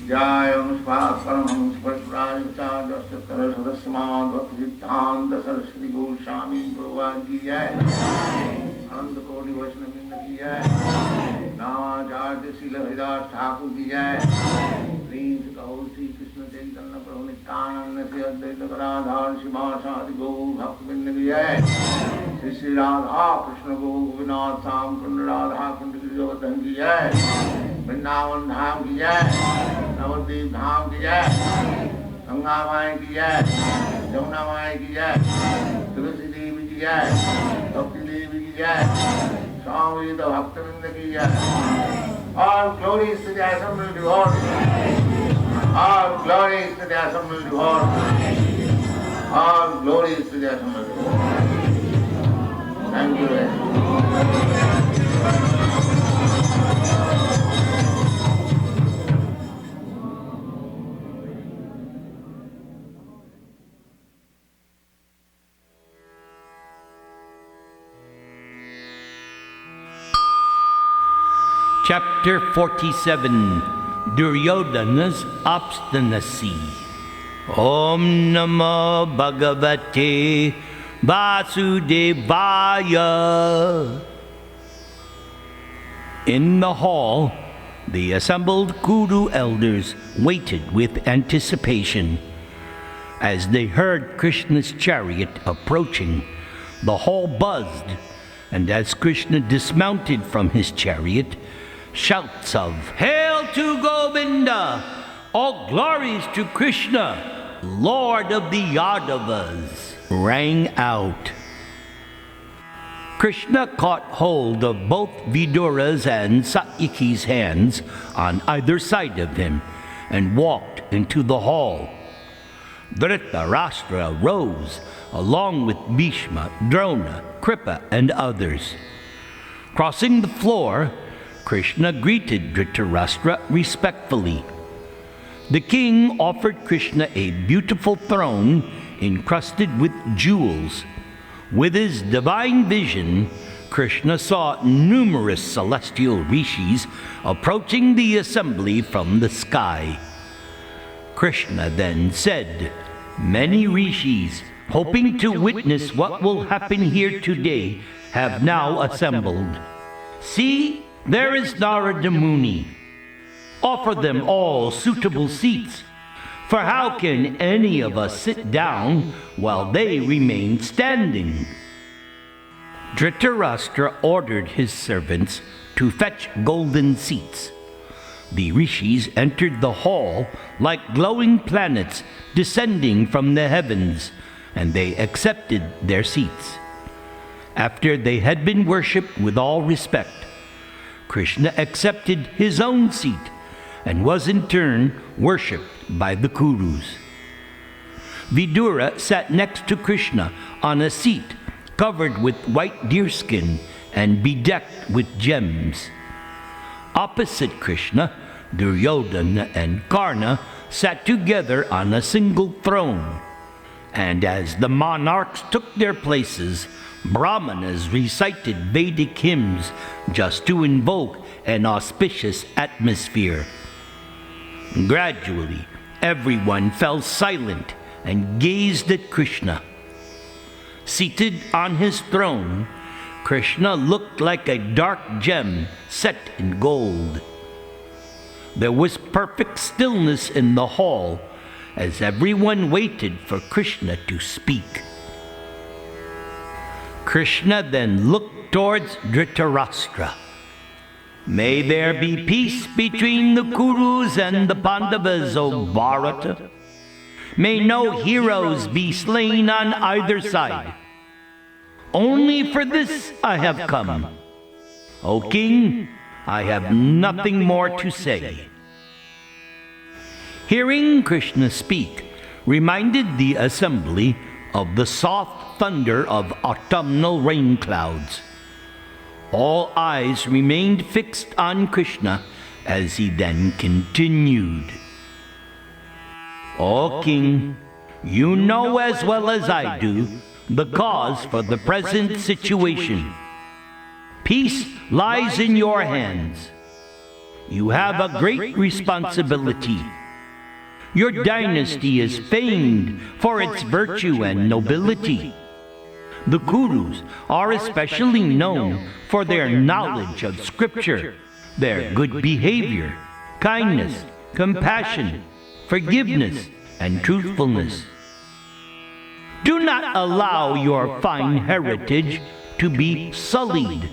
Jayam Svaparam Svatrajacharya Saraswasman Bhaktivedanta Saraswati Goswami Prabhupada ki jai. Ananda Koti Vaishnavrinda ki jai. Namacharya Srila Haridas Thakur ki jai. Prince Kaur Sri Krishna Chaitanya Prabhu Nityananda Sri Advaita Gadadhar Srivasadi Gaur Bhaktivinoda ki jai. Sri Sri Radha Krishna Govinath Sam Kunda Radha Kunda Giridharadhan ki jai. Vrindavan Dham ki jai. Navadvip Dham ki jai. Ganga Mai ki jai. Jamuna Mai ki jai. Tulsi Devi ki jai. Bhakti Devi ki jai. Swami Bhaktivinoda ki jai. All glories to the assembled devotees. All glories to the assembled devotees. All glories to the assembled devotees. Thank you very much. Chapter 47, Duryodhana's Obstinacy. Om Namo Bhagavate Vasudevaya. In the hall, the assembled Kuru elders waited with anticipation. As they heard Krishna's chariot approaching, the hall buzzed, and as Krishna dismounted from his chariot, shouts of "Hail to Govinda! All glories to Krishna, Lord of the Yadavas!" rang out. Krishna caught hold of both Vidura's and Satyaki's hands on either side of him and walked into the hall. Dhritarashtra rose along with Bhishma, Drona, Kripa, and others. Crossing the floor, Krishna greeted Dhritarashtra respectfully. The king offered Krishna a beautiful throne encrusted with jewels. With his divine vision, Krishna saw numerous celestial rishis approaching the assembly from the sky. Krishna then said, "Many rishis, hoping to witness what will happen here today, have now assembled. See, there is Narada Muni. Offer them all suitable seats, for how can any of us sit down while they remain standing?" Dhritarashtra ordered his servants to fetch golden seats. The rishis entered the hall like glowing planets descending from the heavens, and they accepted their seats. After they had been worshipped with all respect, Krishna accepted his own seat and was in turn worshipped by the Kurus. Vidura sat next to Krishna on a seat covered with white deerskin and bedecked with gems. Opposite Krishna, Duryodhana and Karna sat together on a single throne. And as the monarchs took their places, Brahmanas recited Vedic hymns just to invoke an auspicious atmosphere. Gradually, everyone fell silent and gazed at Krishna. Seated on his throne, Krishna looked like a dark gem set in gold. There was perfect stillness in the hall as everyone waited for Krishna to speak. Krishna then looked towards Dhritarashtra. "May there be peace between the Kurus and the Pandavas, O Bharata. May no heroes be slain on either side. Only for this I have come. O king, I have nothing more to say." Hearing Krishna speak reminded the assembly of the soft thunder of autumnal rain clouds. All eyes remained fixed on Krishna as he then continued. "O king, you know as well as I do the cause for the present situation. Peace lies in your hands. You have a great responsibility Your dynasty is famed for its virtue and nobility. The Kurus are especially known for their knowledge of Scripture, their good behavior, kindness, compassion, forgiveness, and truthfulness. Do not allow your fine heritage to be sullied.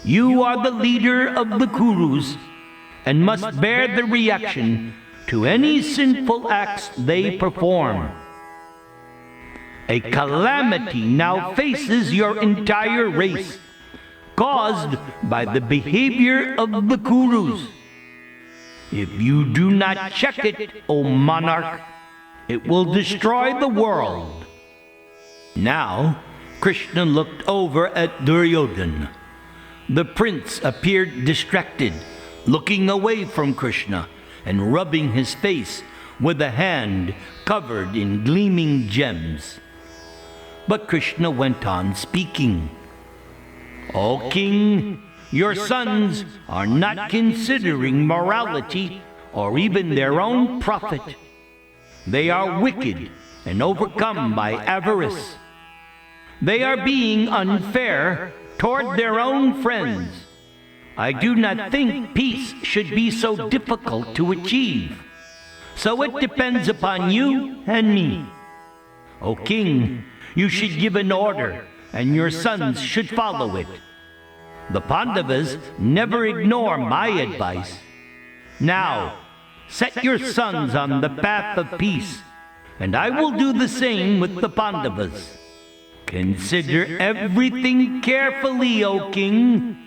You are the leader of the Kurus and must bear the reaction to any sinful acts they perform. A calamity now faces your entire race, caused by the behavior of the Kurus. If you do not check it, O monarch, it will destroy the world. Now, Krishna looked over at Duryodhana. The prince appeared distracted, looking away from Krishna and rubbing his face with a hand covered in gleaming gems. But Krishna went on speaking. O king, your sons are not considering morality or even their own profit. They are wicked and overcome by avarice. They are being unfair toward their own friends. I do not think peace should be so difficult to achieve. So it depends upon you and me. O king, you should give an order, and your sons should follow it. The Pandavas never ignore my advice. Now, set your sons on the path of peace, and I will do the same with the Pandavas. Consider everything carefully, O king,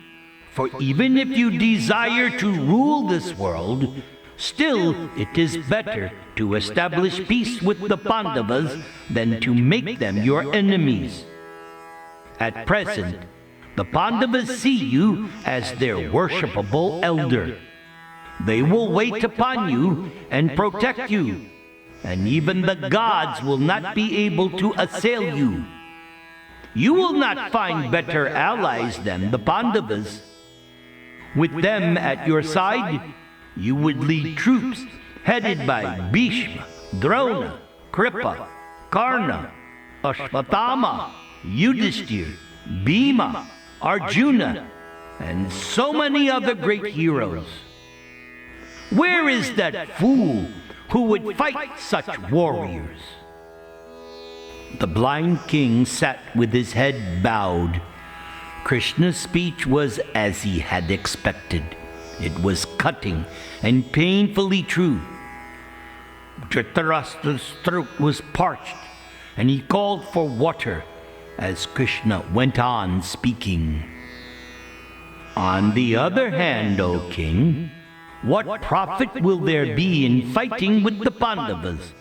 for even if you desire to rule this world, still it is better to establish peace with the Pandavas than to make them your enemies. At present, the Pandavas see you as their worshipable elder. They will wait upon you and protect you, and even the gods will not be able to assail you. You will not find better allies than the Pandavas. With them at your side, you would lead troops headed by Bhishma, Drona, Kripa, Karna, Ashwatthama, Yudhishthir, Bhima, Arjuna, and so many other great heroes. Where is that fool who would fight such warriors? The blind king sat with his head bowed. Krishna's speech was as he had expected. It was cutting and painfully true. Dhritarashtra's throat was parched, and he called for water as Krishna went on speaking. On the other hand, O king, what profit will there be in fighting with the Pandavas?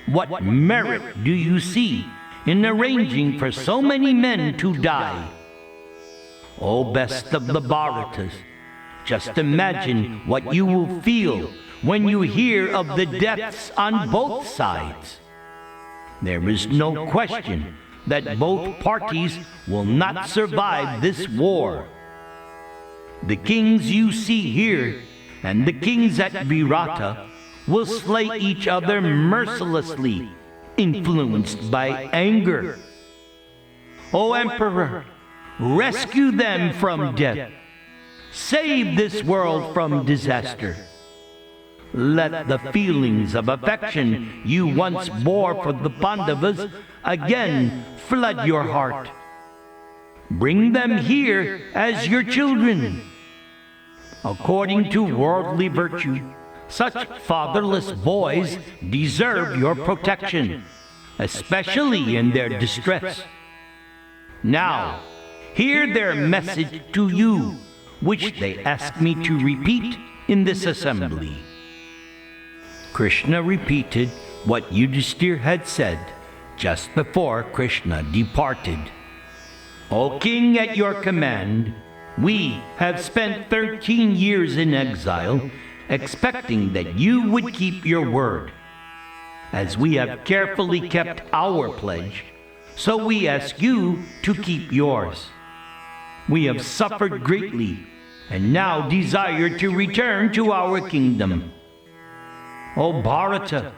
What merit do you see in arranging for so many men to die? O best of the Bharatas, just imagine what you will feel when you hear of the deaths on both sides. There is no question that both parties will not survive this war. The kings you see here and the kings at Virata will slay each other mercilessly, influenced by anger. O Emperor, rescue them from death. Save this world from disaster. Let the feelings of affection you once bore for the Pandavas again flood your heart. Bring them here as your children. According to worldly virtue, such fatherless boys deserve your protection, especially in their distress. Now, hear their message to you, which they ask me to repeat in this assembly. Krishna repeated what Yudhishthir had said just before Krishna departed. O king, at your command, we have spent 13 years in exile, expecting that you would keep your word. As we have carefully kept our pledge, so we ask you to keep yours. We have suffered greatly, and now desire to return to our kingdom. O Bharata,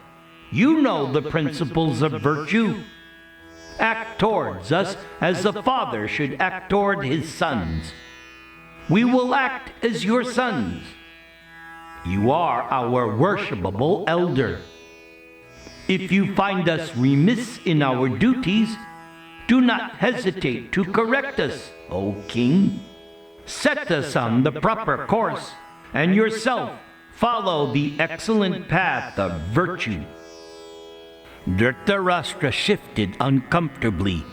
you know the principles of virtue. Act towards us as a father should act toward his sons. We will act as your sons. You are our worshipable elder. If you find us remiss in our duties, do not hesitate to correct us, O king. Set us on the proper course, and yourself follow the excellent path of virtue. Dhritarashtra shifted uncomfortably.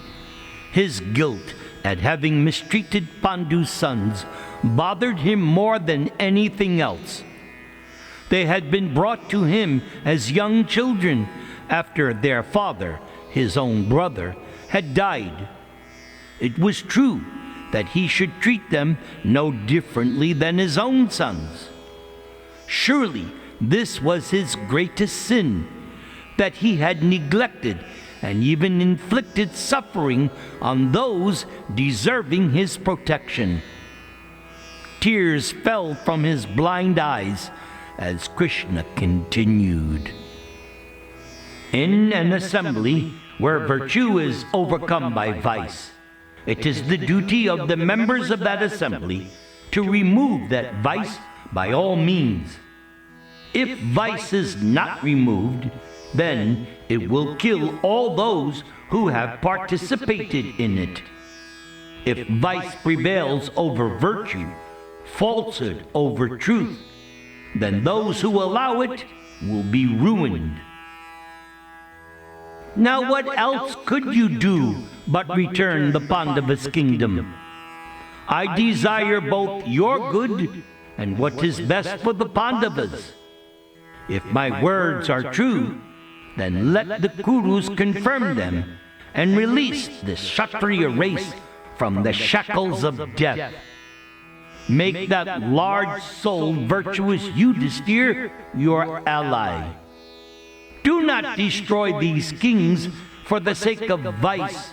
His guilt at having mistreated Pandu's sons bothered him more than anything else. They had been brought to him as young children after their father, his own brother, had died. It was true that he should treat them no differently than his own sons. Surely this was his greatest sin, that he had neglected and even inflicted suffering on those deserving his protection. Tears fell from his blind eyes as Krishna continued. In an assembly where virtue is overcome by vice, it is the duty of the members of that assembly to remove that vice by all means. If vice is not removed, then it will kill all those who have participated in it. If vice prevails over virtue, falsehood over truth, then those who allow it will be ruined. Now what else could you do but return the Pandavas' kingdom? I desire both your good and what is best for the Pandavas. If my words are true, then let the Kurus confirm them and release this Kshatriya race from the shackles of death. Make that large-souled, virtuous Yudhisthira your ally. Do not destroy these kings for the sake of vice,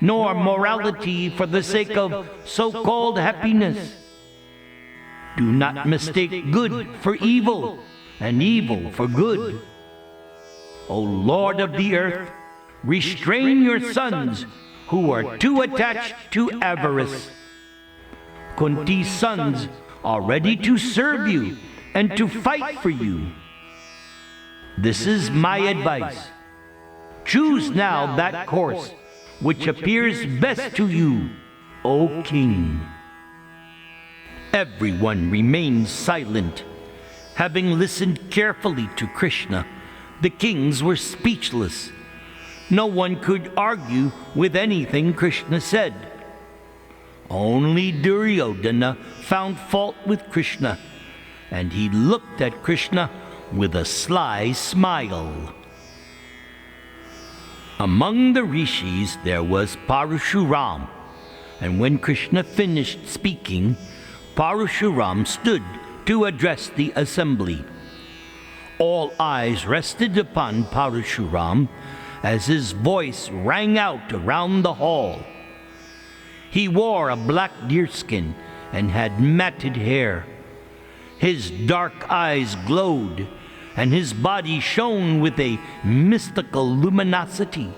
nor morality for the sake of so-called happiness. Do not mistake good for evil, and evil for good. O Lord of the earth, restrain your sons who are too attached to avarice. Kunti's sons are ready to serve you and to fight for you. This is my advice. Choose now that course which appears best to you, O king. Everyone remained silent. Having listened carefully to Krishna, the kings were speechless. No one could argue with anything Krishna said. Only Duryodhana found fault with Krishna, and he looked at Krishna with a sly smile. Among the rishis there was Parashuram, and when Krishna finished speaking, Parashuram stood to address the assembly. All eyes rested upon Parashuram as his voice rang out around the hall. He wore a black deerskin and had matted hair. His dark eyes glowed, and his body shone with a mystical luminosity.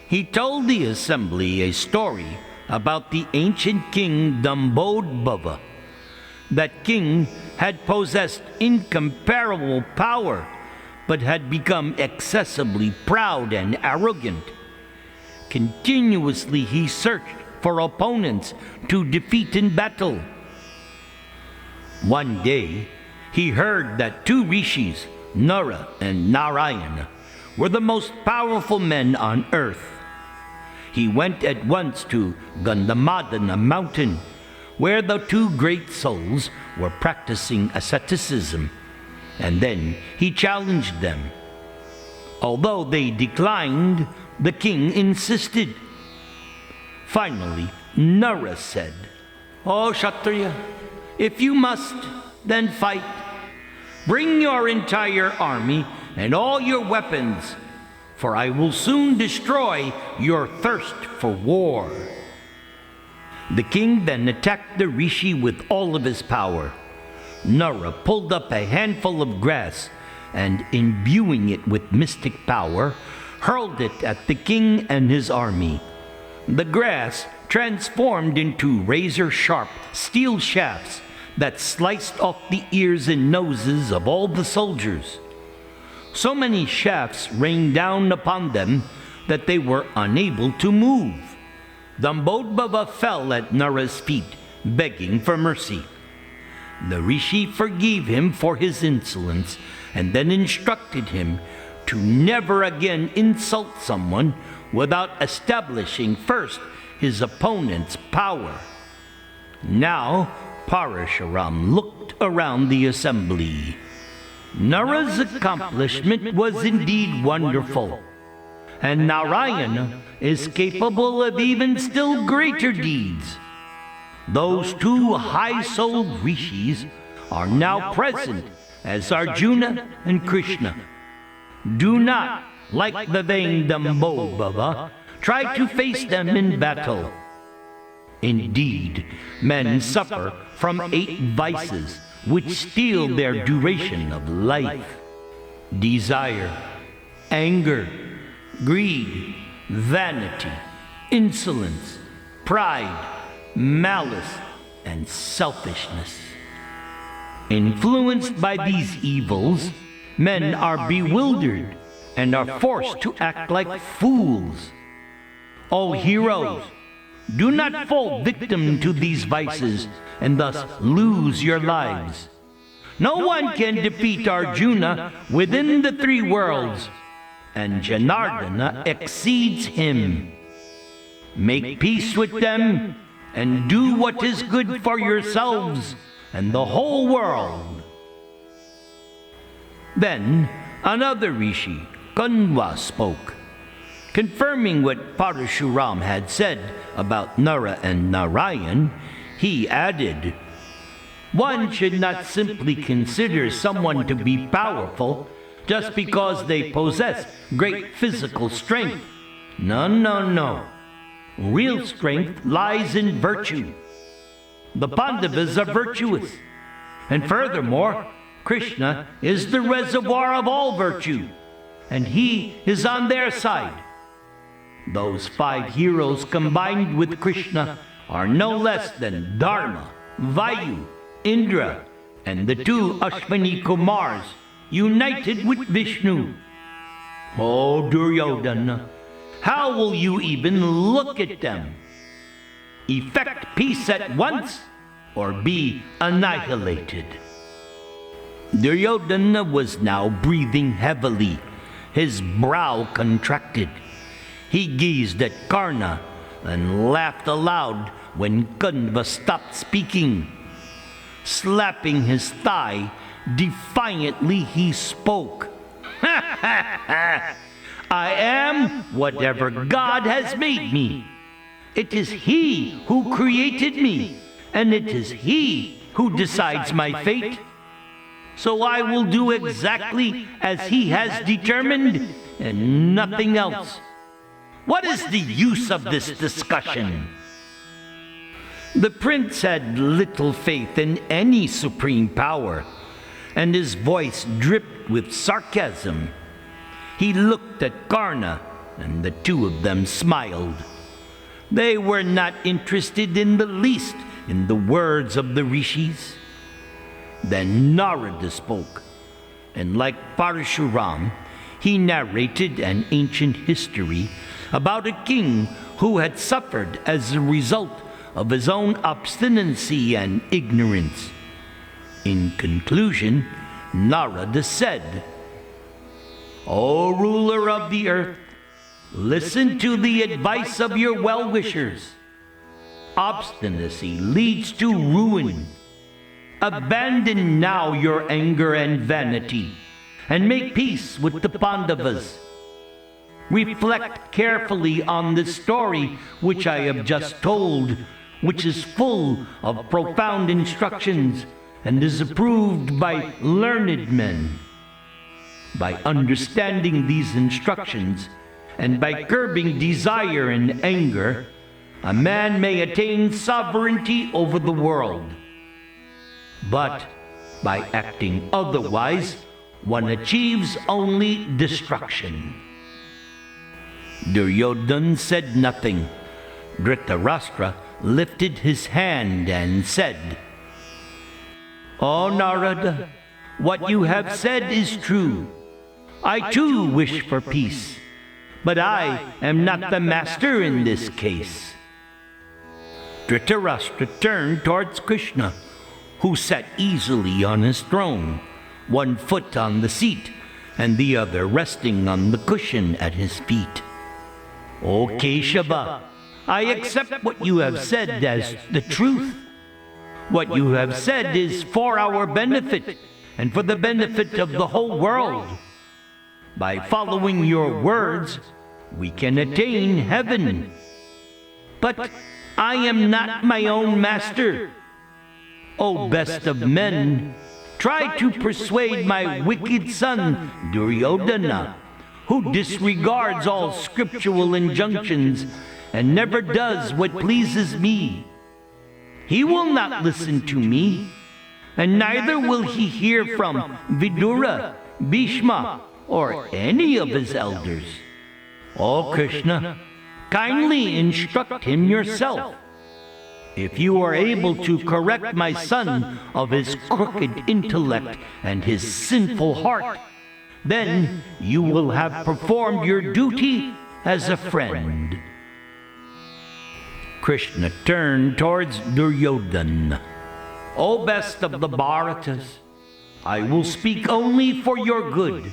He told the assembly a story about the ancient king Dambodbhava. That king had possessed incomparable power, but had become excessively proud and arrogant. Continuously he searched for opponents to defeat in battle. One day, he heard that two rishis, Nara and Narayana, were the most powerful men on earth. He went at once to Gandhamadana mountain, where the two great souls were practicing asceticism, and then he challenged them. Although they declined, the king insisted. Finally, Nara said, "O Kshatriya, if you must, then fight. Bring your entire army and all your weapons, for I will soon destroy your thirst for war." The king then attacked the rishi with all of his power. Nara pulled up a handful of grass and imbuing it with mystic power, hurled it at the king and his army. The grass transformed into razor-sharp steel shafts that sliced off the ears and noses of all the soldiers. So many shafts rained down upon them that they were unable to move. Dambodbava fell at Nara's feet, begging for mercy. The rishi forgave him for his insolence and then instructed him to never again insult someone without establishing first his opponent's power. Now Parashuram looked around the assembly. Nara's accomplishment was indeed wonderful, and Narayana is capable of even still greater deeds. Those two high-souled rishis are now present as Arjuna and Krishna. Do not, like the vain Dambodbava, try to face them in battle. Indeed, men suffer from 8 vices which steal their duration of life: desire, anger, greed, vanity, insolence, pride, malice, and selfishness. Influenced by these evils, men are bewildered and are forced to act like fools. O heroes, do not fall victim to these vices and thus lose your lives. No one can defeat Arjuna within the 3 worlds, and Janardana exceeds him. Make peace with them and do what is good for yourselves and the whole world. Then another rishi, Kanva, spoke. Confirming what Parashuram had said about Nara and Narayan, he added, "One should not simply consider someone to be powerful just because they possess great physical strength. No, no, no. Real strength lies in virtue. The Pandavas are virtuous, and furthermore, Krishna is the reservoir of all virtue, and he is on their side. Those 5 heroes combined with Krishna are no less than Dharma, Vayu, Indra, and the 2 Ashwini Kumars united with Vishnu. Oh, Duryodhana, how will you even look at them? Effect peace at once, or be annihilated." Duryodhana was now breathing heavily, his brow contracted. He gazed at Karna and laughed aloud when Kanva stopped speaking. Slapping his thigh, defiantly he spoke. "I am whatever God has made me. It is He who created me, and it is He who decides my fate. So I will do exactly as He has determined, and nothing else. What is the use of this discussion?" The prince had little faith in any supreme power, and his voice dripped with sarcasm. He looked at Karna, and the 2 of them smiled. They were not interested in the least in the words of the rishis. Then Narada spoke, and like Parashuram, he narrated an ancient history about a king who had suffered as a result of his own obstinacy and ignorance. In conclusion, Narada said, "O ruler of the earth, listen to the advice of your well-wishers. Obstinacy leads to ruin. Abandon now your anger and vanity, and make peace with the Pandavas. Reflect carefully on the story which I have just told, which is full of profound instructions and is approved by learned men. By understanding these instructions, and by curbing desire and anger, a man may attain sovereignty over the world. But by acting otherwise, one achieves only destruction. Duryodhana said nothing. Dhritarashtra lifted his hand and said, "O Narada, what you have said is true. I too wish for peace, but I am not the master in this case." Dhritarashtra turned towards Krishna, who sat easily on his throne, one foot on the seat and the other resting on the cushion at his feet. "O Keshava, I accept what you have said as the truth. What you have said is for our benefit and for the benefit of the whole world. By following your words, we can attain heaven. But I am not my own master. O best of men, try to persuade my wicked son Duryodhana, who disregards all scriptural injunctions and never does what pleases me. He will not listen to me, and neither will he hear from Vidura, Bhishma, or any of his elders. O Krishna, kindly instruct him yourself. If you are able to correct my son of his crooked intellect and his sinful heart, then you will have performed your duty as a friend." Krishna turned towards Duryodhana. "O best of the Bharatas, I will speak only for your good.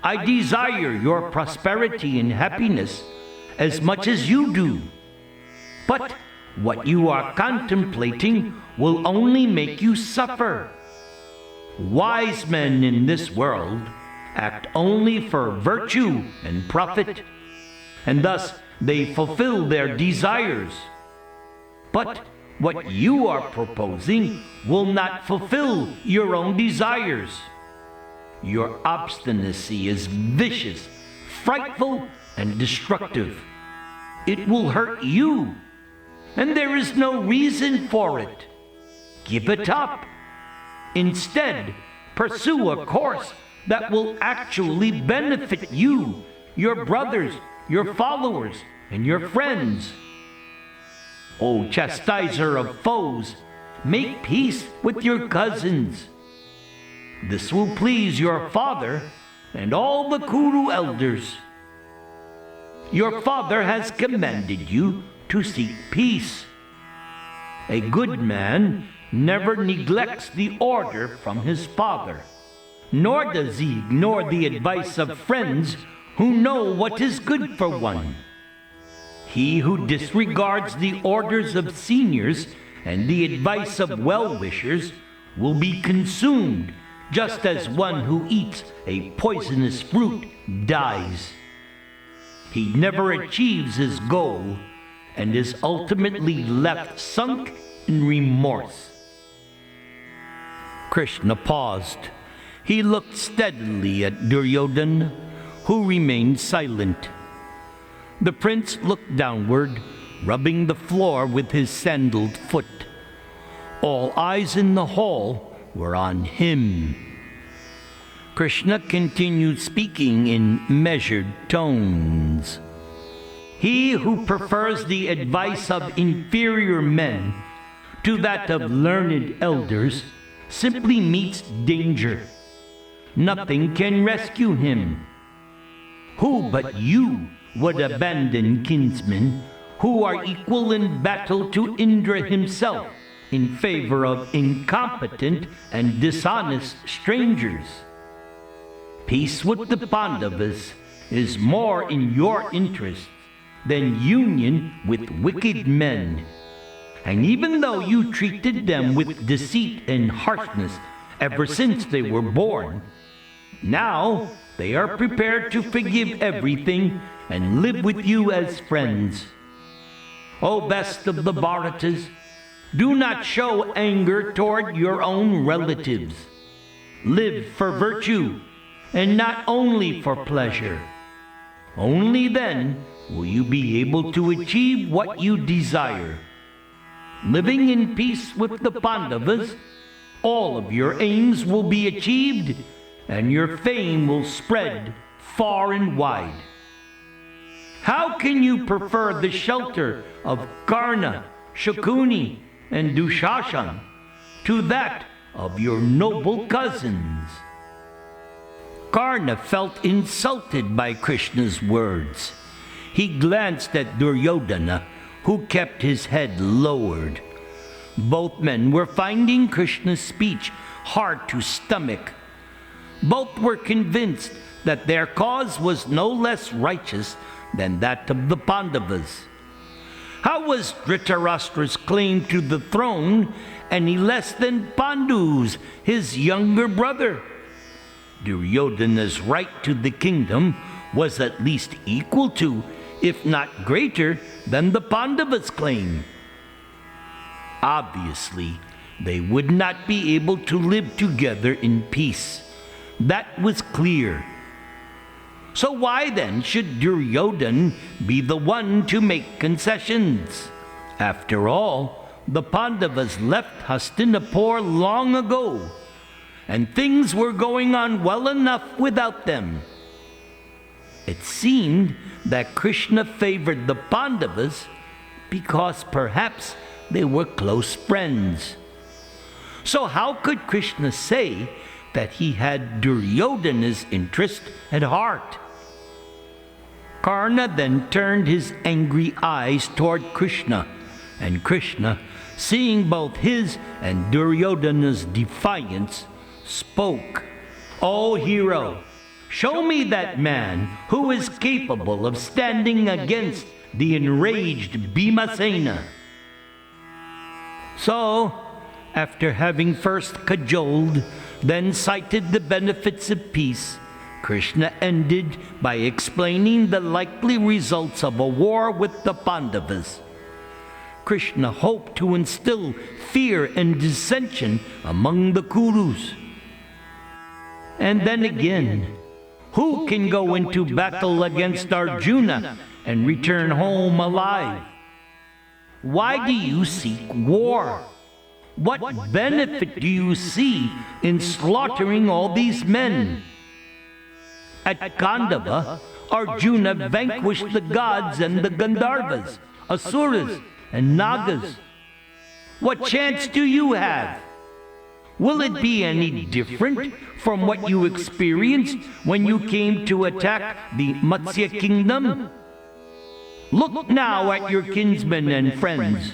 I desire your prosperity and happiness as much as you do. But what you are contemplating will only make you suffer. Wise men in this world act only for virtue and profit, and thus they fulfill their desires. But what you are proposing will not fulfill your own desires. Your obstinacy is vicious, frightful, and destructive. It will hurt you, and there is no reason for it. Give it up. Instead, pursue a course that will actually benefit you, your brothers, your followers, and your friends. O chastiser of foes, make peace with your cousins. This will please your father and all the Kuru elders. Your father has commanded you to seek peace. A good man never neglects the order from his father, nor does he ignore the advice of friends who know what is good for one. He who disregards the orders of seniors and the advice of well-wishers will be consumed, just as one who eats a poisonous fruit dies. He never achieves his goal and is ultimately left sunk in remorse." Krishna paused. He looked steadily at Duryodhana, who remained silent. The prince looked downward, rubbing the floor with his sandaled foot. All eyes in the hall were on him. Krishna continued speaking in measured tones. "He who prefers the advice of inferior men to that of learned elders simply meets danger. Nothing can rescue him. Who but you would abandon kinsmen who are equal in battle to Indra himself in favor of incompetent and dishonest strangers? Peace with the Pandavas is more in your interest than union with wicked men. And even though you treated them with deceit and harshness ever since they were born, now they are prepared to forgive everything and live with you as friends. O best of the Bharatas, do not show anger toward your own relatives. Live for virtue, and not only for pleasure. Only then will you be able to achieve what you desire. Living in peace with the Pandavas, all of your aims will be achieved, and your fame will spread far and wide. How can you prefer the shelter of Karna, Shakuni, and Dushashan to that of your noble cousins? Karna felt insulted by Krishna's words. He glanced at Duryodhana, who kept his head lowered. Both men were finding Krishna's speech hard to stomach. Both were convinced that their cause was no less righteous than that of the Pandavas. How was Dhritarashtra's claim to the throne any less than Pandu's, his younger brother? Duryodhana's right to the kingdom was at least equal to, if not greater, than the Pandavas' claim. Obviously, they would not be able to live together in peace. That was clear. So why then should Duryodhana be the one to make concessions? After all, the Pandavas left Hastinapur long ago, and things were going on well enough without them. It seemed that Krishna favored the Pandavas because perhaps they were close friends. So how could Krishna say that he had Duryodhana's interest at heart? Karna then turned his angry eyes toward Krishna, and Krishna, seeing both his and Duryodhana's defiance, spoke. "O hero, show me that man who is capable of standing against the enraged Bhimasena." So, after having first cajoled, then cited the benefits of peace, Krishna ended by explaining the likely results of a war with the Pandavas. Krishna hoped to instill fear and dissension among the Kurus. And then again, who can go into battle against Arjuna and return home alive? Why do you seek war? What benefit do you see in slaughtering all these men? At Kandava, Arjuna vanquished the gods and the Gandharvas, Asuras, and Nagas. What chance do you have? Will it be any different from what you experienced when you came to attack the Matsya kingdom? Look now at your kinsmen and friends.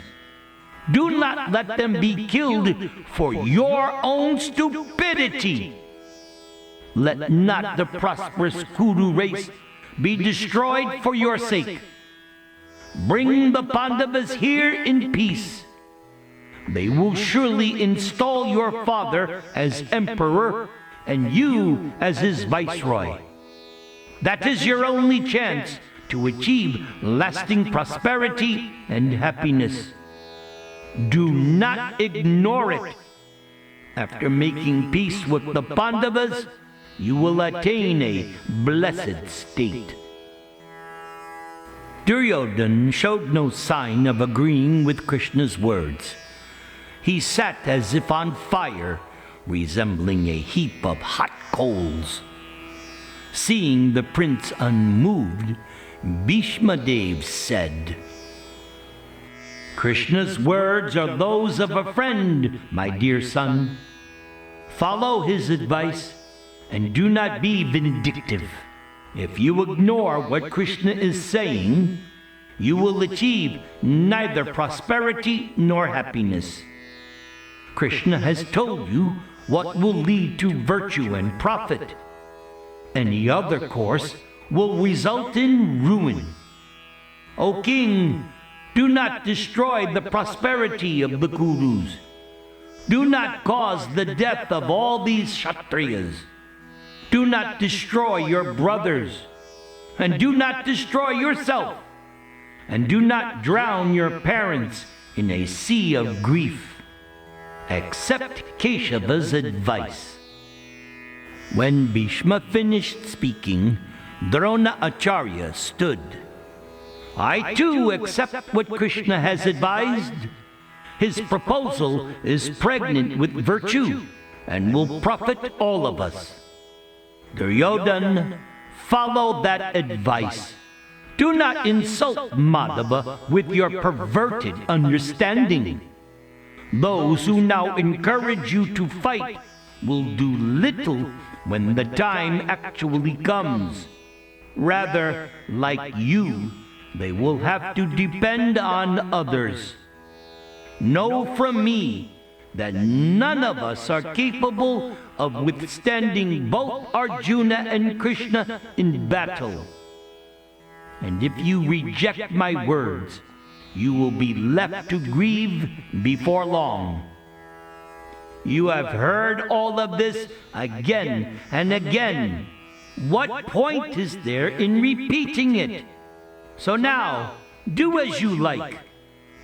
Do not let them be killed for your own stupidity. Let not the prosperous Kuru race be destroyed for your sake. Bring the Pandavas here in peace. They will surely install your father as emperor and you as his viceroy. That is your only chance to achieve lasting prosperity and happiness. Do not ignore it. After making peace with the Pandavas, you will attain a blessed state. Duryodhana showed no sign of agreeing with Krishna's words. He sat as if on fire, resembling a heap of hot coals. Seeing the prince unmoved, Bhishma Dev said, "Krishna's words are those of a friend, my dear son. Follow his advice and do not be vindictive. If you ignore what Krishna is saying, you will achieve neither prosperity nor happiness. Krishna has told you what will lead to virtue and profit. Any other course will result in ruin. O king, do not destroy the prosperity of the Kurus. Do not cause the death of all these Kshatriyas. Do not destroy your brothers, and do not destroy yourself, and do not drown your parents in a sea of grief. Accept Keshava's advice." When Bhishma finished speaking, Drona Acharya stood. "I too accept what Krishna has advised. His proposal is pregnant with virtue and will profit all of us. Duryodhana, follow that advice. Do not insult Madhava with your perverted understanding. Those who now encourage you to fight will do little when the time actually comes. Rather, like you, they will have to depend on others. Know from me that none of us are capable of withstanding both Arjuna and Krishna in battle. And if you reject my words, you will be left to grieve before long. You have heard all of this again and again. What point is there in repeating it? So now, do as you like,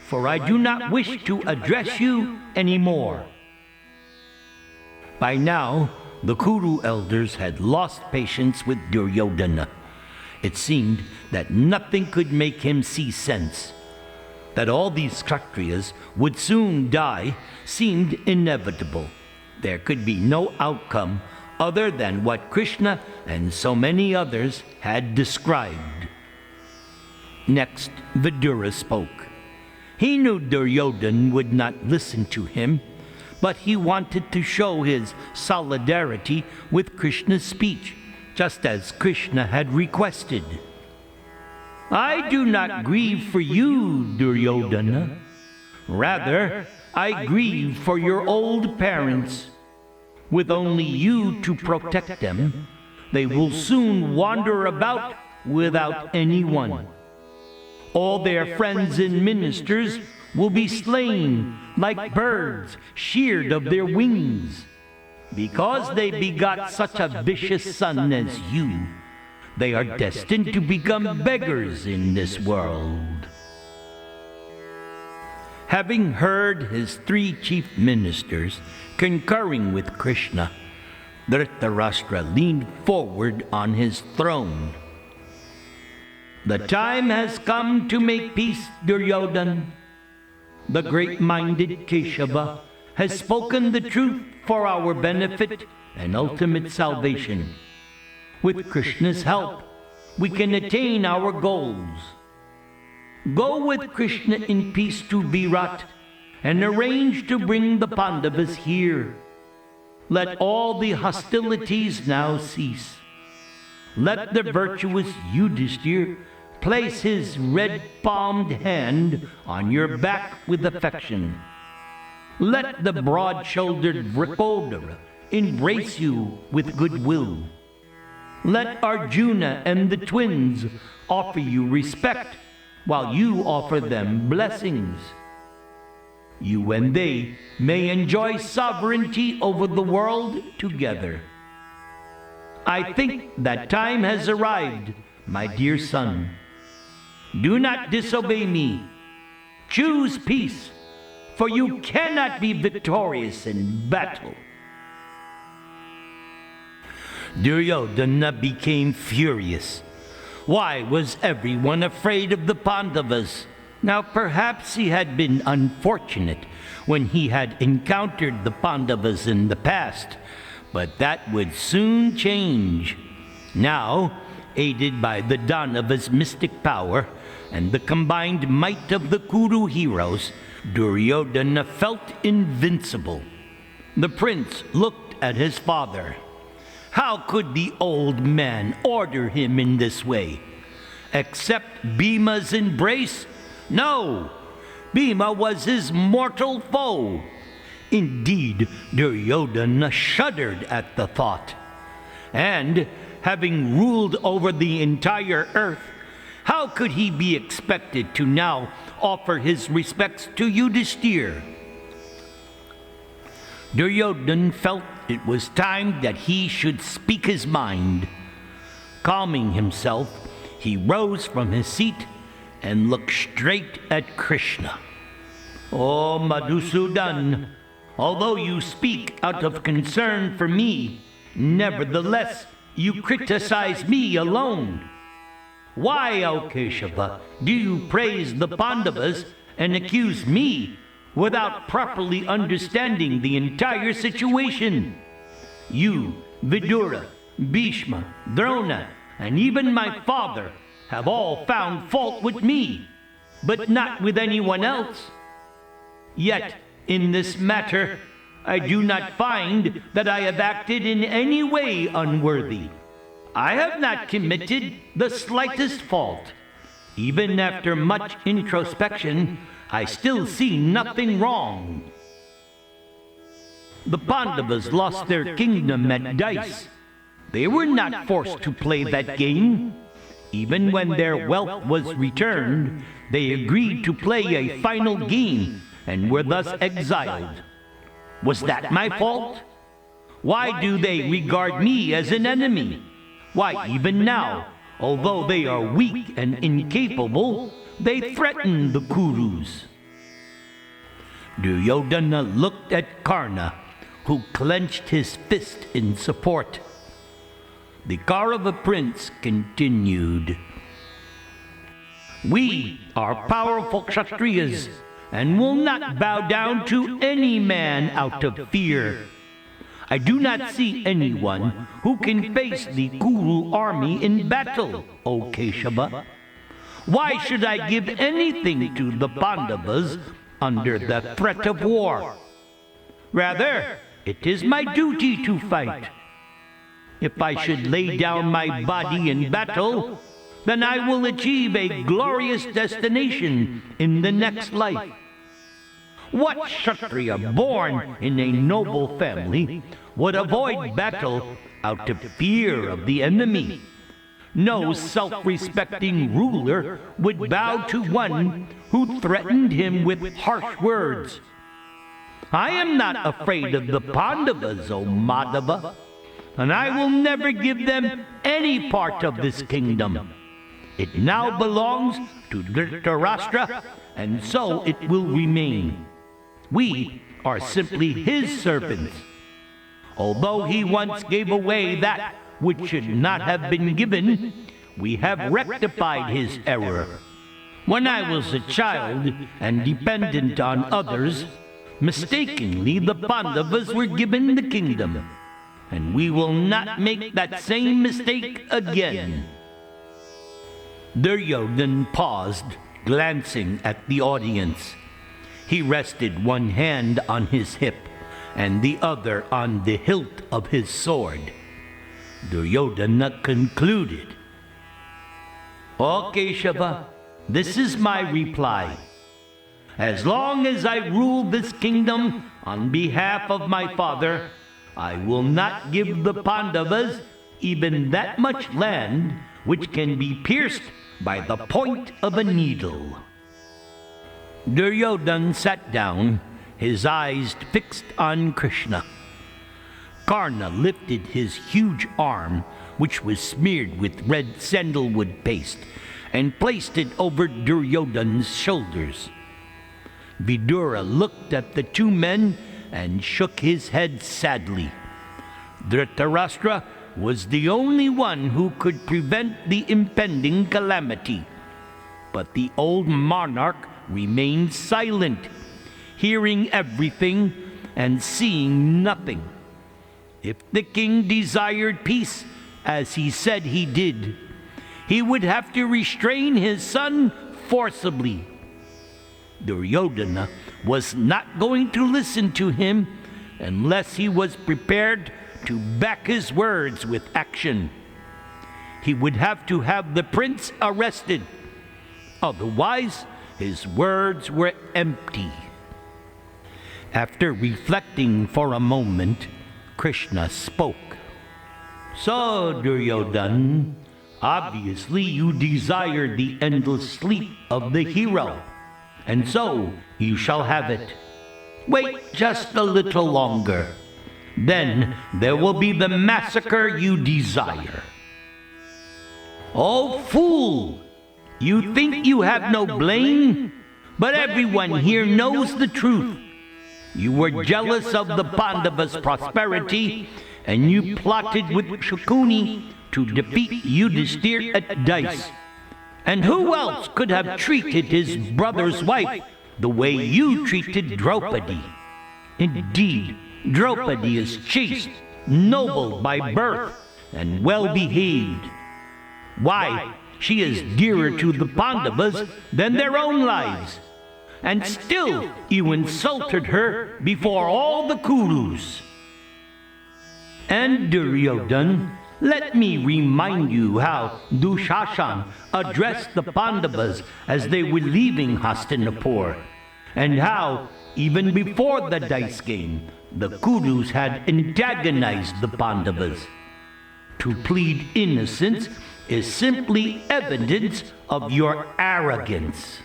for I do not wish to address you anymore. By now, the Kuru elders had lost patience with Duryodhana. It seemed that nothing could make him see sense. That all these Kshatriyas would soon die seemed inevitable. There could be no outcome other than what Krishna and so many others had described. Next, Vidura spoke. He knew Duryodhana would not listen to him, but he wanted to show his solidarity with Krishna's speech, just as Krishna had requested. I do not grieve for you, Duryodhana. Rather, I grieve for your old parents. With only you to protect them, they will soon wander about without anyone. All their friends and ministers will be slain like birds sheared of their wings. Because they begot such a vicious son as you, they are destined to become beggars in this world. Having heard his three chief ministers concurring with Krishna, Dhritarashtra leaned forward on his throne. The time has come to make peace, Duryodhana. The great-minded Keshava has spoken the truth for our benefit and ultimate salvation. With Krishna's help, we can attain our goals. Go with Krishna in peace to Virat and arrange to bring the Pandavas here. Let all the hostilities now cease. Let the virtuous Yudhishthira place his red-palmed hand on your back with affection. Let the broad-shouldered Vrikodara embrace you with goodwill. Let Arjuna and the twins offer you respect while you offer them blessings. You and they may enjoy sovereignty over the world together. I think that time has arrived, my dear son. Do not disobey me. Choose peace, for you cannot be victorious in battle. Duryodhana became furious. Why was everyone afraid of the Pandavas? Now perhaps he had been unfortunate when he had encountered the Pandavas in the past, but that would soon change. Now, aided by the Danava's mystic power and the combined might of the Kuru heroes, Duryodhana felt invincible. The prince looked at his father. How could the old man order him in this way? Accept Bhima's embrace? No! Bhima was his mortal foe. Indeed, Duryodhana shuddered at the thought. And, having ruled over the entire earth, how could he be expected to now offer his respects to Yudhishthira? Duryodhana felt it was time that he should speak his mind. Calming himself, he rose from his seat and looked straight at Krishna. "Oh, Madhusudan, although you speak out of concern for me, nevertheless you criticize me alone. Why, O Keshava, do you praise the Pandavas and accuse me without properly understanding the entire situation? You, Vidura, Bhishma, Drona, and even my father have all found fault with me, but not with anyone else. Yet, in this matter, I do not find that I have acted in any way unworthy. I have not committed the slightest fault. Even after much introspection, I still see nothing wrong. The Pandavas lost their kingdom at dice. They were not forced to play that game. Even when their wealth was returned, they agreed to play a final game and were thus exiled. Was that my fault? Why do they regard me as an enemy? Why, even now, although they are weak and incapable, they threaten the Kurus. Duryodhana looked at Karna, who clenched his fist in support. The Kaurava prince continued. We are powerful Kshatriyas and will not bow down to any man out of fear. I do not see anyone who can face the Kuru army in battle, O Keshava. Why should I give anything to the Pandavas under the threat of war? Rather, it is my duty to fight. If I should lay down my body in battle, then I will achieve a glorious destination in the next life. What Kshatriya born in a noble family would avoid battle out of fear of the enemy? No self-respecting ruler would bow to one who threatened him with harsh words. I am not afraid of the Pandavas, O Madhava, and I will never give them any part of this kingdom. It now belongs to Dhritarashtra, and so it will remain. We are simply his servants. Although he once gave away that which should not have been given, we have rectified his error. When I was a child and dependent on others, mistakenly the Pandavas were given the kingdom, and we will not make that same mistake again. Duryodhana paused, glancing at the audience. He rested one hand on his hip and the other on the hilt of his sword. Duryodhana concluded, O Keshava, this is my reply. As long as I rule this kingdom on behalf of my father, I will not give the Pandavas even that much land which can be pierced by the point of a needle. Duryodhana sat down, his eyes fixed on Krishna. Karna lifted his huge arm, which was smeared with red sandalwood paste, and placed it over Duryodhana's shoulders. Vidura looked at the two men and shook his head sadly. Dhritarashtra was the only one who could prevent the impending calamity. But the old monarch remained silent, hearing everything and seeing nothing. If the king desired peace, as he said he did, he would have to restrain his son forcibly. Duryodhana was not going to listen to him unless he was prepared to back his words with action. He would have to have the prince arrested. Otherwise, his words were empty. After reflecting for a moment, Krishna spoke. So, Duryodhana, obviously you desire the endless sleep of the hero, and so you shall have it. Wait just a little longer. Then there will be the massacre you desire. Oh, fool! You think you have no blame? But everyone here knows the truth. You were jealous of the Pandavas' prosperity, and you plotted with Shakuni to defeat Yudhishthir at dice. And who else could have treated his brother's wife the way you treated Draupadi? Indeed, Draupadi is chaste, noble by birth, and well-behaved. Why, she is dearer to the Pandavas than their own lives. And still you insulted her before all the Kurus. And Duryodhana, let me remind you how Dushashan addressed the Pandavas as they were leaving Hastinapur, and how, even before the dice game, the Kurus had antagonized the Pandavas. To plead innocence is simply evidence of your arrogance.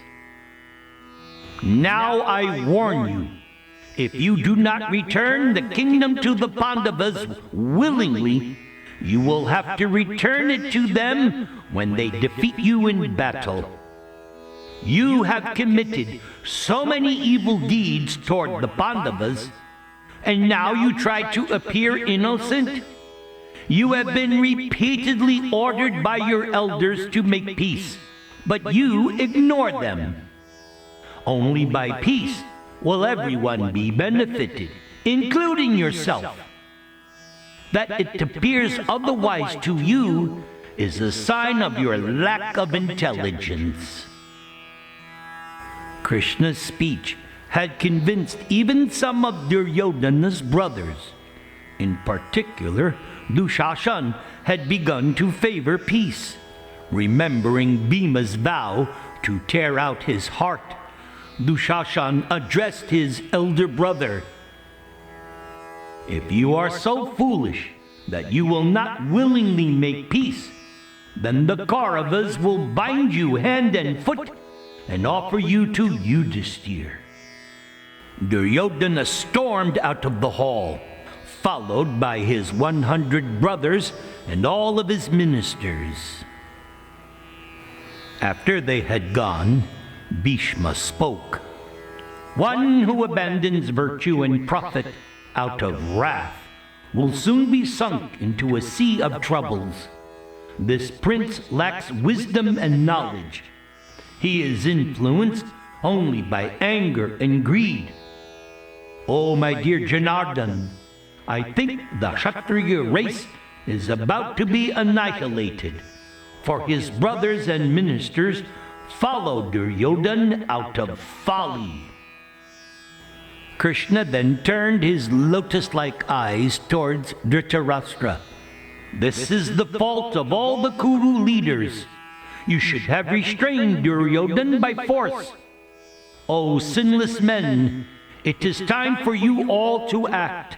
Now I warn you, if you do not return the kingdom to the Pandavas willingly, you will have to return it to them when they defeat you in battle. You have committed so many evil deeds toward the Pandavas, and now you try to appear innocent? You have been repeatedly ordered by your elders to make peace, but you ignore them. Only by peace will everyone be benefited, including yourself. That it appears otherwise to you is a sign of your lack of intelligence. Krishna's speech had convinced even some of Duryodhana's brothers. In particular, Dushashan had begun to favor peace, remembering Bhima's vow to tear out his heart. Dushashan addressed his elder brother. If you are so foolish that you will not willingly make peace, then the Kauravas will bind you hand and foot and offer you to Yudhisthira. Duryodhana stormed out of the hall, followed by his 100 brothers and all of his ministers. After they had gone, Bhishma spoke. One who abandons virtue and profit out of wrath will soon be sunk into a sea of troubles. This prince lacks wisdom and knowledge. He is influenced only by anger and greed. Oh, my dear Janardhan, I think the Kshatriya race is about to be annihilated, for his brothers and ministers followed Duryodhana out of folly. Krishna then turned his lotus-like eyes towards Dhritarashtra. This is the fault of all the Kuru leaders. You should have restrained Duryodhana by force. O sinless men, it is time for you all to act.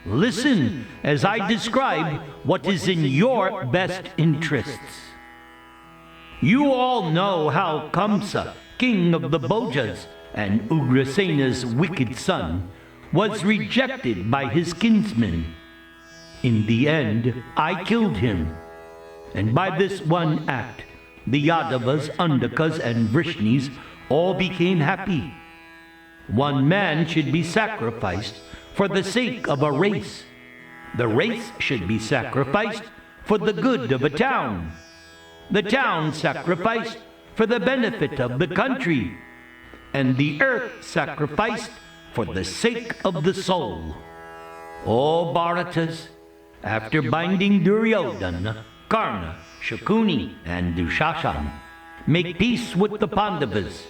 Listen as I describe what is in your best interests. You all know how Kamsa, king of the Bhojas, and Ugrasena's wicked son, was rejected by his kinsmen. In the end, I killed him. And by this one act, the Yadavas, Andakas, and Vrishnis all became happy. One man should be sacrificed for the sake of a race. The race should be sacrificed for the good of a town. The town sacrificed for the benefit of the country, and the earth sacrificed for the sake of the soul. O Bharatas, after binding Duryodhana, Karna, Shakuni, and Dushashan, make peace with the Pandavas,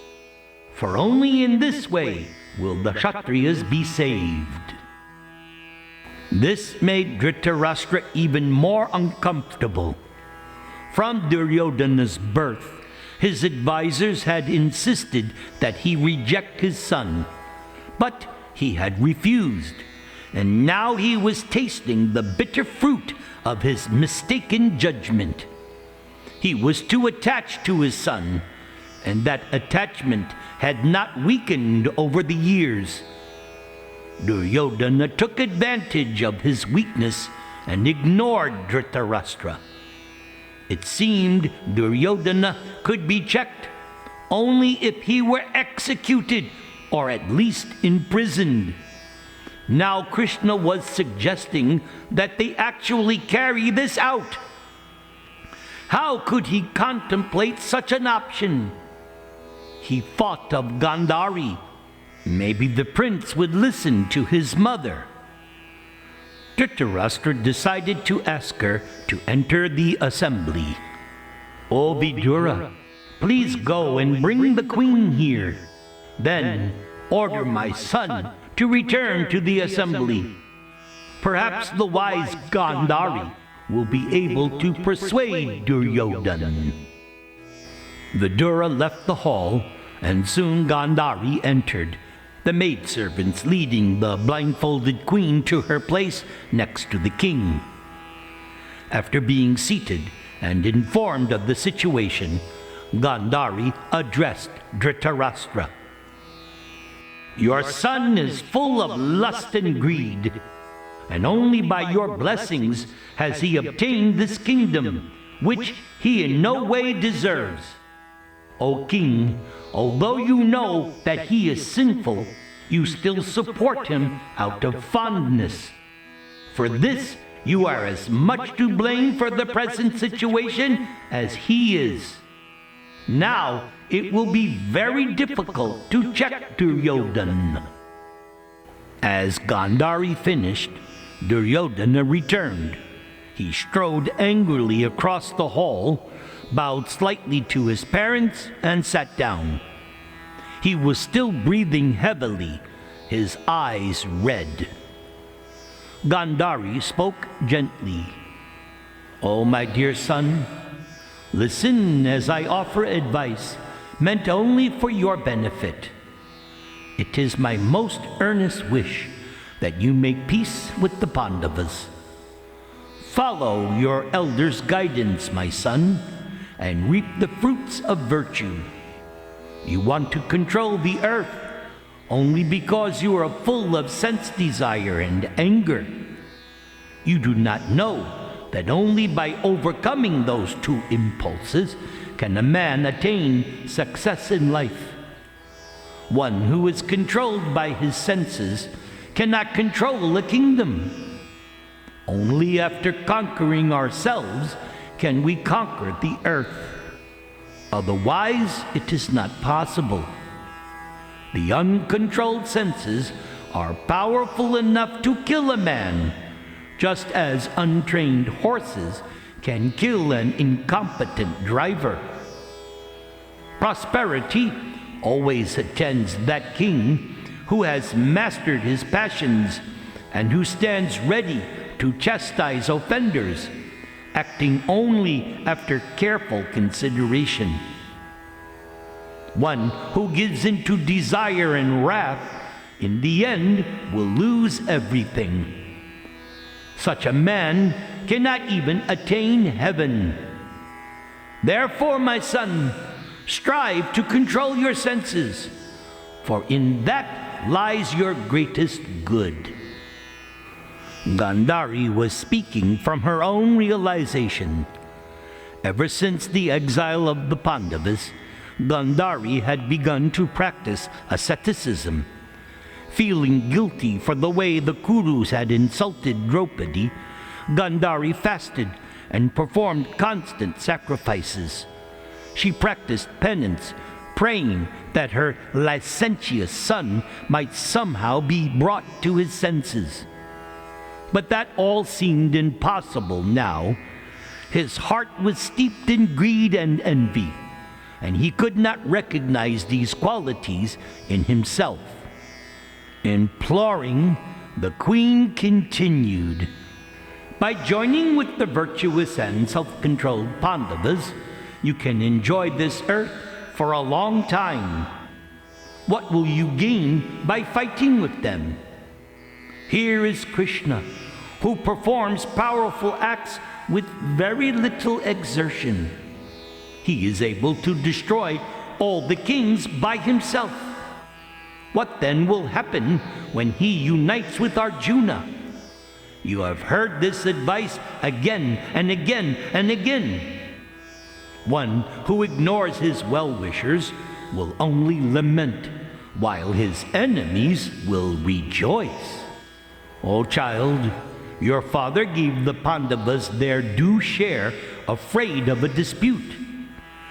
for only in this way will the Kshatriyas be saved. This made Dhritarashtra even more uncomfortable. From Duryodhana's birth, his advisors had insisted that he reject his son, but he had refused, and now he was tasting the bitter fruit of his mistaken judgment. He was too attached to his son, and that attachment had not weakened over the years. Duryodhana took advantage of his weakness and ignored Dhritarashtra. It seemed Duryodhana could be checked only if he were executed or at least imprisoned. Now Krishna was suggesting that they actually carry this out. How could he contemplate such an option? He thought of Gandhari. Maybe the prince would listen to his mother. Dhritarashtra decided to ask her to enter the assembly. "O Vidura, please go and bring the queen here. Then order my son to return to the assembly. Perhaps the wise Gandhari will be able to persuade Duryodhana." Vidura left the hall, and soon Gandhari entered, the maidservants leading the blindfolded queen to her place next to the king. After being seated and informed of the situation, Gandhari addressed Dhritarashtra. "Your son is full of lust and greed, and only by your blessings has he obtained this kingdom, which he in no way deserves. O king, although you know that he is sinful, you still support him out of fondness. For this, you are as much to blame for the present situation as he is. Now, it will be very difficult to check Duryodhana." As Gandhari finished, Duryodhana returned. He strode angrily across the hall, bowed slightly to his parents, and sat down. He was still breathing heavily, his eyes red. Gandhari spoke gently. "Oh, my dear son, listen as I offer advice meant only for your benefit. It is my most earnest wish that you make peace with the Pandavas. Follow your elders' guidance, my son, and reap the fruits of virtue. You want to control the earth only because you are full of sense desire and anger. You do not know that only by overcoming those two impulses can a man attain success in life. One who is controlled by his senses cannot control a kingdom. Only after conquering ourselves can we conquer the earth. Otherwise, it is not possible. The uncontrolled senses are powerful enough to kill a man, just as untrained horses can kill an incompetent driver. Prosperity always attends that king who has mastered his passions and who stands ready to chastise offenders, acting only after careful consideration. One who gives into desire and wrath, in the end, will lose everything. Such a man cannot even attain heaven. Therefore, my son, strive to control your senses, for in that lies your greatest good." Gandhari was speaking from her own realization. Ever since the exile of the Pandavas, Gandhari had begun to practice asceticism. Feeling guilty for the way the Kurus had insulted Draupadi, Gandhari fasted and performed constant sacrifices. She practiced penance, praying that her licentious son might somehow be brought to his senses. But that all seemed impossible now. His heart was steeped in greed and envy, and he could not recognize these qualities in himself. Imploring, the queen continued, "By joining with the virtuous and self-controlled Pandavas, you can enjoy this earth for a long time. What will you gain by fighting with them? Here is Krishna, who performs powerful acts with very little exertion. He is able to destroy all the kings by himself. What then will happen when he unites with Arjuna? You have heard this advice again and again and again. One who ignores his well-wishers will only lament, while his enemies will rejoice. O child, your father gave the Pandavas their due share, afraid of a dispute.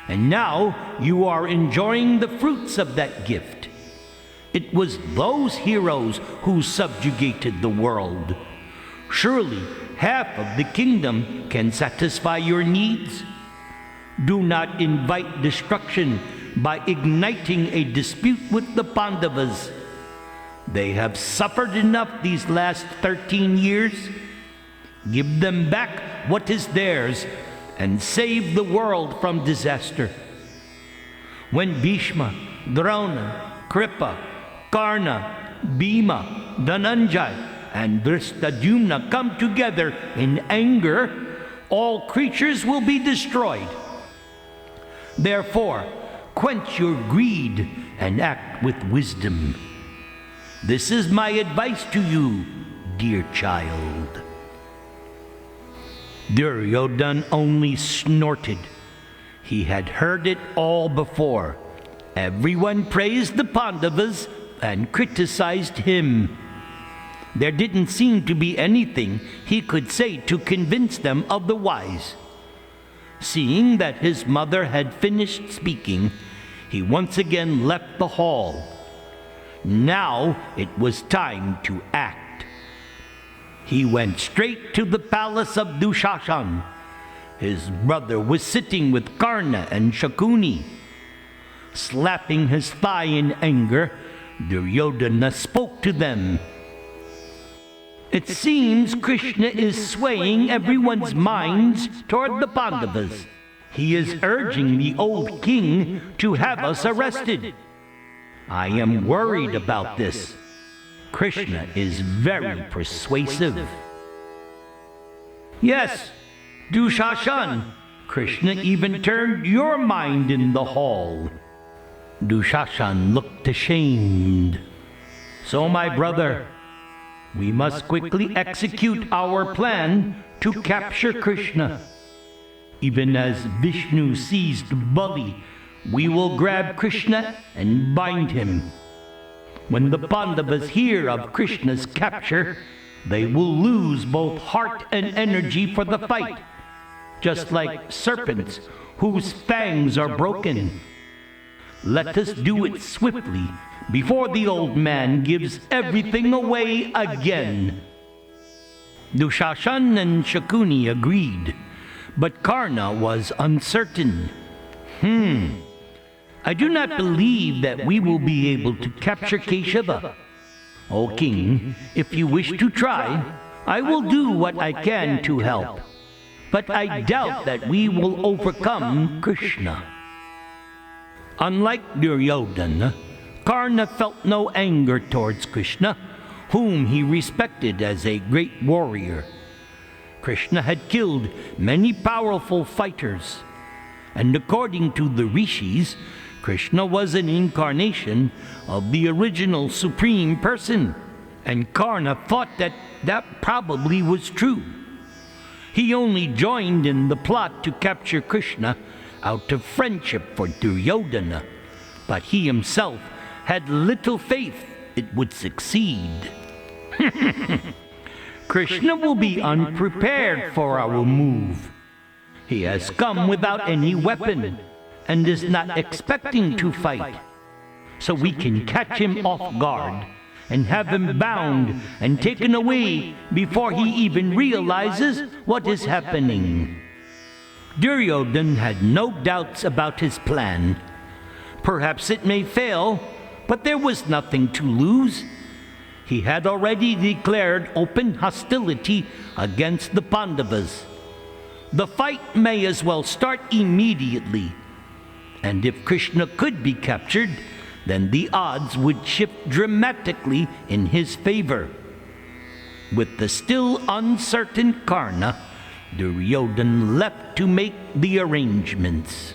And now you are enjoying the fruits of that gift. It was those heroes who subjugated the world. Surely half of the kingdom can satisfy your needs. Do not invite destruction by igniting a dispute with the Pandavas. They have suffered enough these last 13 years. Give them back what is theirs and save the world from disaster. When Bhishma, Drona, Kripa, Karna, Bhima, Dhananjay, and Dhristadyumna come together in anger, all creatures will be destroyed. Therefore, quench your greed and act with wisdom. This is my advice to you, dear child. Duryodhana only snorted. He had heard it all before. Everyone praised the Pandavas and criticized him. There didn't seem to be anything he could say to convince them otherwise. Seeing that his mother had finished speaking, he once again left the hall. Now it was time to act. He went straight to the palace of Dushashan. His brother was sitting with Karna and Shakuni. Slapping his thigh in anger, Duryodhana spoke to them. It seems Krishna is swaying everyone's minds toward the Pandavas. He is urging the old king to have us arrested. I am worried about this. Krishna is very persuasive. Yes, Dushashan, Krishna even turned your mind in the hall. Dushashan looked ashamed. So, my brother, we must quickly execute our plan to capture Krishna. Even as Vishnu seized Bali, we will grab Krishna and bind him. When the Pandavas hear of Krishna's capture, they will lose both heart and energy for the fight, just like serpents whose fangs are broken. Let us do it swiftly before the old man gives everything away again. Dushashan and Shakuni agreed, but Karna was uncertain. I do not believe that we will be able to capture Keshava. O king, if you wish to try, I will do what I can to help. But I doubt that we will overcome Krishna. Unlike Duryodhana, Karna felt no anger towards Krishna, whom he respected as a great warrior. Krishna had killed many powerful fighters, and according to the rishis, Krishna was an incarnation of the original Supreme Person, and Karna thought that that probably was true. He only joined in the plot to capture Krishna out of friendship for Duryodhana, but he himself had little faith it would succeed. Krishna will be unprepared for our move. He has come without any weapon and is not expecting to fight. So we can catch him off guard and have him bound and taken away before he even realizes what is happening. Duryodhana had no doubts about his plan. Perhaps it may fail, but there was nothing to lose. He had already declared open hostility against the Pandavas. The fight may as well start immediately. And if Krishna could be captured, then the odds would shift dramatically in his favor. With the still uncertain Karna, Duryodhana left to make the arrangements.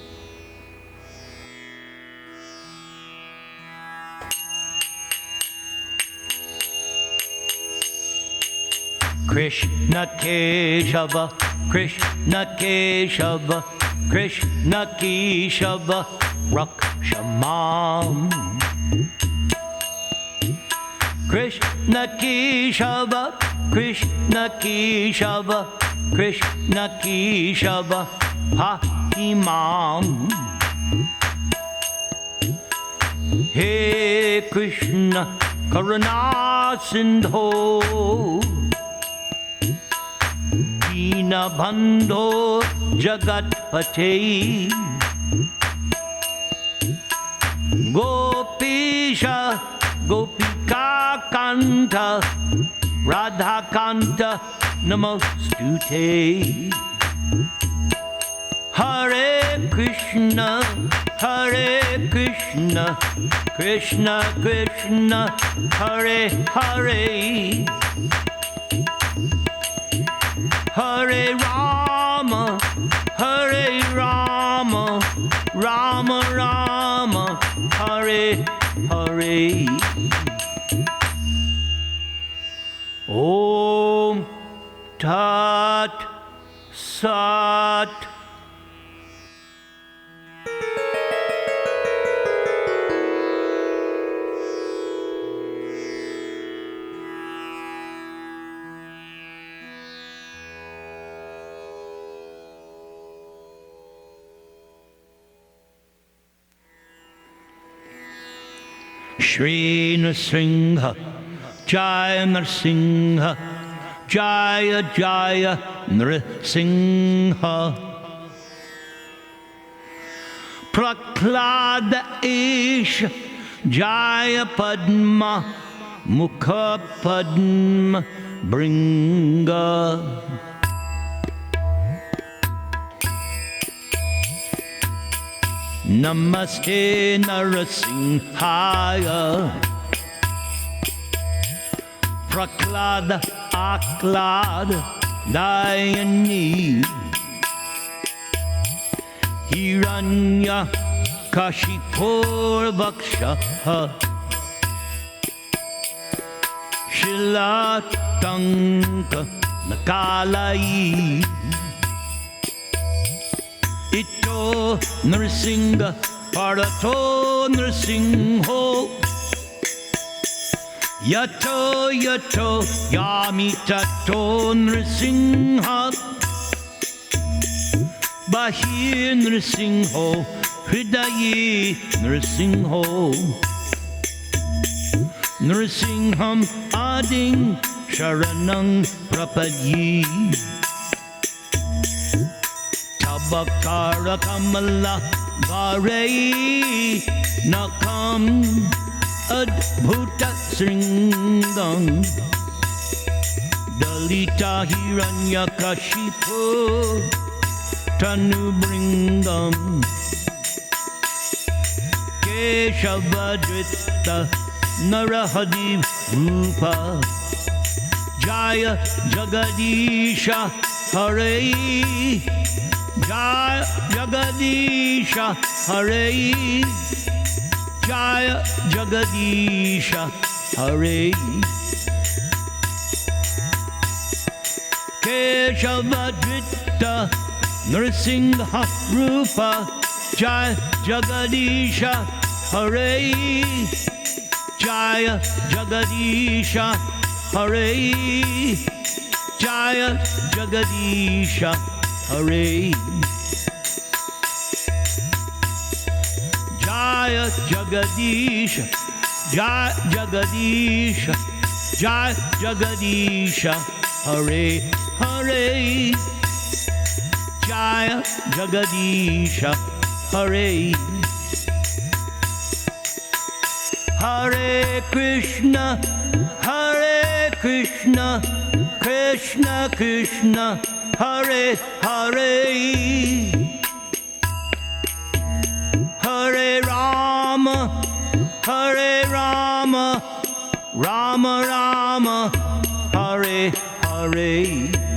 Krishna Keshava, Krishna Keshava, Krishna Keshava, Rakshamam. Krishna Keshava, Krishna Keshava, Krishna Keshava, Hahimam. He Krishna Karuna Sindho, Dinabandho Jagatpate Gopisha Gopika Kanta Radha Kanta Namostute Hare Krishna Krishna Krishna Hare Hare Hare Rama Rama Rama Hare Hare Om Tat Sat Shri Nrsimha Jaya Nrsimha Jaya Jaya Nrsimha Prahlada Isha Jaya Padma Mukha Padma Bringa Namaste Narasimhaya Prahlada Aklada Dayani Hiranya Kashipur Vakshaha Shilatanka Nakalai Ito Nrsimha Parato Nrsimho Yato Yamitato Nrsimha Bahir Nrsimho Hridayi Nrsimho Nrsimham Ading Sharanang Prapadyi Tabakara Kamala Varei Nakam Adbhuta Sringam Dalita Hiranyakashipu Tanubringam Keshavadrita Narahadi Rupa Jaya Jagadisha Hare Jaya Jagadisha Hare Jaya Jagadisha Hare Keshavadrita Nrsimha Rupa Jaya Jagadisha Hare Jaya Jagadisha Hare Jaya Jagadisha Hare Jaya Jagadisha Jaya Jagadisha Jaya Jagadisha Hare Hare Jaya Jagadisha Hare Hare Krishna Krishna Krishna Hare Hare Hare Rama Rama Rama Hare Hare